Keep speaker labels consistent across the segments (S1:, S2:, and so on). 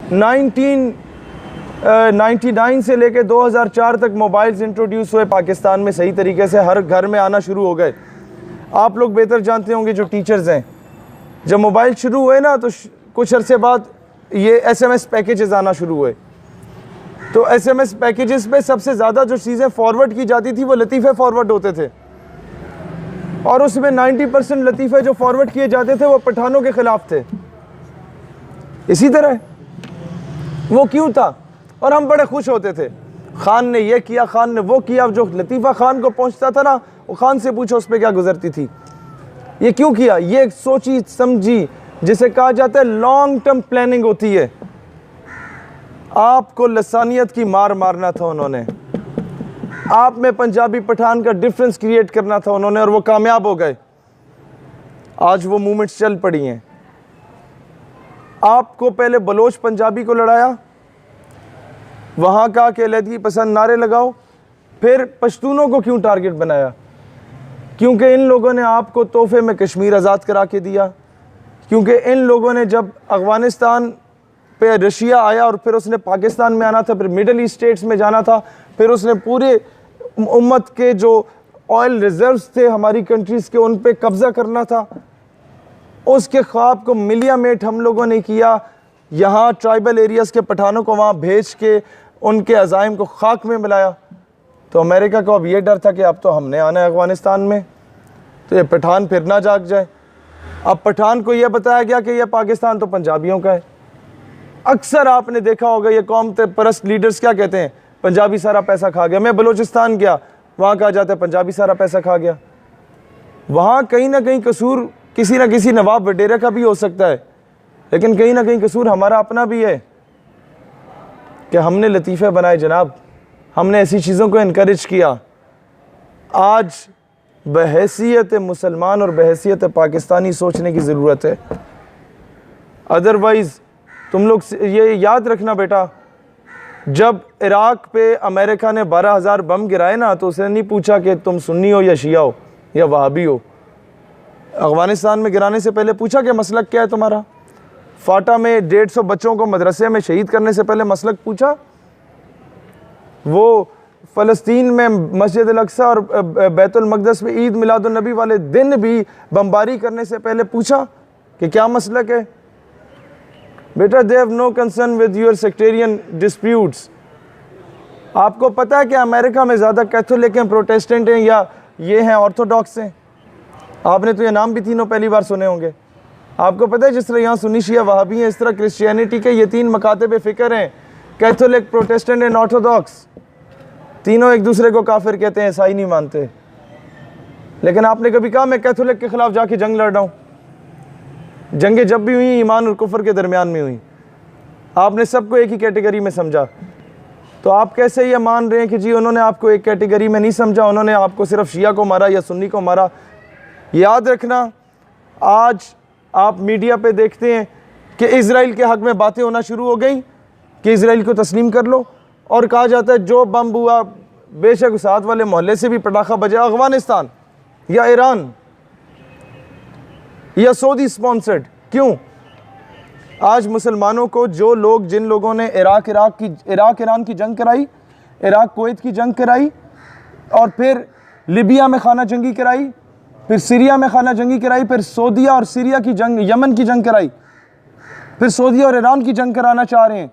S1: 1999 से लेके 2004 तक मोबाइल्स इंट्रोड्यूस हुए पाकिस्तान में, सही तरीके से हर घर में आना शुरू हो गए। आप लोग बेहतर जानते होंगे जो टीचर्स हैं, जब मोबाइल शुरू हुए ना तो कुछ अरसे बाद ये SMS पैकेजेस आना शुरू हुए। तो SMS पैकेजेस पे सबसे ज़्यादा जो चीज़ें फॉरवर्ड की जाती थी वो लतीफ़े फॉरवर्ड होते थे, और उसमें 90% लतीफ़े जो फॉरवर्ड किए जाते थे वो पठानों के ख़िलाफ़ थे। इसी तरह वो क्यों था, और हम बड़े खुश होते थे, खान ने ये किया, खान ने वो किया। जो लतीफ़ा खान को पहुंचता था ना, वो खान से पूछो उस पर क्या गुजरती थी, ये क्यों किया। ये सोची समझी, जिसे कहा जाता है लॉन्ग टर्म प्लानिंग होती है। आपको लसानियत की मार मारना था उन्होंने, आप में पंजाबी पठान का डिफरेंस क्रिएट करना था उन्होंने, और वो कामयाब हो गए। आज वो मूवमेंट्स चल पड़ी हैं। आपको पहले बलोच पंजाबी को लड़ाया, वहाँ का कि अलहदगी पसंद नारे लगाओ, फिर पश्तूनों को क्यों टारगेट बनाया, क्योंकि इन लोगों ने आपको तोहफे में कश्मीर आज़ाद करा के दिया। क्योंकि इन लोगों ने जब अफ़गानिस्तान पे रशिया आया और फिर उसने पाकिस्तान में आना था, फिर मिडल ईस्ट स्टेट्स में जाना था, फिर उसने पूरे उम्मत के जो ऑयल रिजर्व्स थे हमारी कंट्रीज़ के, उन पे कब्ज़ा करना था। उसके ख्वाब को मिलियामेट हम लोगों ने किया। यहाँ ट्राइबल एरियाज़ के पठानों को वहाँ भेज के उनके अज़ाइम को खाक में मिलाया। तो अमेरिका को अब ये डर था कि अब तो हमने आना है अफ़गानिस्तान में, तो ये पठान फिर ना जाग जाए। अब पठान को यह बताया गया कि यह पाकिस्तान तो पंजाबियों का है। अक्सर आपने देखा होगा ये कौम परस्त लीडर्स क्या कहते हैं, पंजाबी सारा पैसा खा गया। मैं बलूचिस्तान गया, वहाँ कहा जाता है पंजाबी सारा पैसा खा गया। वहाँ कहीं ना कहीं कसूर किसी न किसी नवाब वडेरा का भी हो सकता है, लेकिन कहीं ना कहीं कसूर हमारा अपना भी है कि हमने लतीफ़े बनाए जनाब, हमने ऐसी चीज़ों को इनकरेज किया। आज बहैसियत मुसलमान और बहैसियत पाकिस्तानी सोचने की ज़रूरत है। अदरवाइज़ तुम लोग ये याद रखना बेटा, जब इराक़ पे अमेरिका ने 12,000 बम गिराए ना, तो उसने नहीं पूछा कि तुम सुन्नी हो या शिया हो या वहाबी हो। अफ़गानिस्तान में गिराने से पहले पूछा कि मसलक क्या है तुम्हारा। फाटा में 150 बच्चों को मदरसे में शहीद करने से पहले मसलक पूछा। वो फ़लस्तीन में मस्जिद अल-अक़सा और बैतुल मक़दस में ईद मिलादुन नबी वाले दिन भी बमबारी करने से पहले पूछा कि क्या मसलक है। बेटा, they have no concern with your sectarian disputes. आपको पता है कि अमेरिका में ज़्यादा कैथोलिक हैं, प्रोटेस्टेंट हैं, या ये हैं ऑर्थोडॉक्स हैं। आपने तो ये नाम भी तीनों पहली बार सुने होंगे। आपको पता है जिस तरह यहाँ सुन्नी शिया वहाबी हैं, इस तरह क्रिश्चियनिटी के ये 3 मकातब फ़िक्र हैं, कैथोलिक, प्रोटेस्टेंट एंड ऑर्थोडॉक्स। तीनों एक दूसरे को काफिर कहते हैं, ईसाई नहीं मानते। लेकिन आपने कभी कहा मैं कैथोलिक के खिलाफ जाके जंग लड़ रहा हूँ? जंगें जब भी हुई ईमान और कुफर के दरमियान में हुई। आपने सबको एक ही कैटेगरी में समझा। तो आप कैसे ये मान रहे हैं कि जी उन्होंने आपको एक कैटेगरी में नहीं समझा, उन्होंने आपको सिर्फ शिया को मारा या सुन्नी को मारा? याद रखना, आज आप मीडिया पे देखते हैं कि इजराइल के हक़ में बातें होना शुरू हो गई कि इजराइल को तस्लीम कर लो, और कहा जाता है जो बम हुआ बेशक साथ वाले मोहल्ले से भी पटाखा बजा, अफ़गानिस्तान या ईरान या सऊदी स्पॉन्सर्ड। क्यों? आज मुसलमानों को जो लोग, जिन लोगों ने इराक ईरान की जंग कराई, इराक कुवैत की जंग कराई, और फिर लिबिया में खाना जंगी कराई, फिर सीरिया में खाना जंगी कराई, फिर सऊदीया और सीरिया की जंग, यमन की जंग कराई, फिर सऊदी और ईरान की जंग कराना चाह रहे हैं,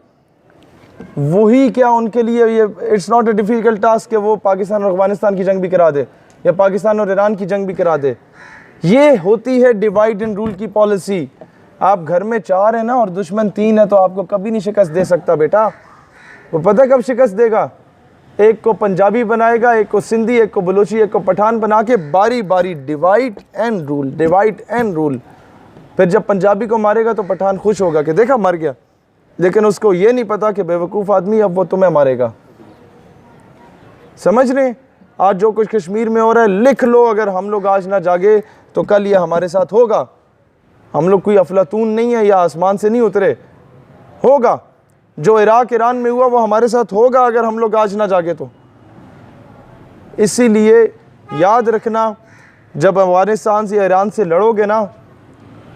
S1: वही क्या उनके लिए ये it's not a difficult task कि वो पाकिस्तान और अफ़गानिस्तान की जंग भी करा दे या पाकिस्तान और ईरान की जंग भी करा दे। ये होती है डिवाइड एंड रूल की पॉलिसी। आप घर में 4 हैं ना और दुश्मन 3 है, तो आपको कभी नहीं शिकस्त दे सकता बेटा। वो पता कब शिकस्त देगा? एक को पंजाबी बनाएगा, एक को सिंधी, एक को बलोची, एक को पठान बना के बारी बारी divide and rule, divide and rule. फिर जब पंजाबी को मारेगा तो पठान खुश होगा कि देखा मर गया, लेकिन उसको ये नहीं पता कि बेवकूफ़ आदमी अब वो तुम्हें मारेगा। समझ रहे? आज जो कुछ कश्मीर में हो रहा है, लिख लो, अगर हम लोग आज ना जागे तो कल ये हमारे साथ होगा। हम लोग कोई अफलातून नहीं है या आसमान से नहीं उतरे, होगा। जो इराक ईरान में हुआ वो हमारे साथ होगा अगर हम लोग आज ना जागे तो। इसीलिए याद रखना, जब अफगानिस्तान से या ईरान से लड़ोगे ना,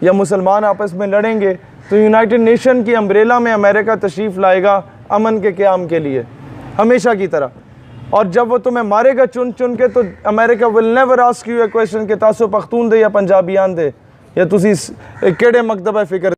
S1: या मुसलमान आपस में लड़ेंगे, तो यूनाइटेड नेशन की अम्ब्रेला में अमेरिका तशरीफ़ लाएगा अमन के क़याम के लिए, हमेशा की तरह। और जब वो तुम्हें मारेगा चुन चुन के, तो America will never ask U A question कि तासो पख्तून दे या पंजाबियान दे या तुसी केड़े मकतब फ़िक्र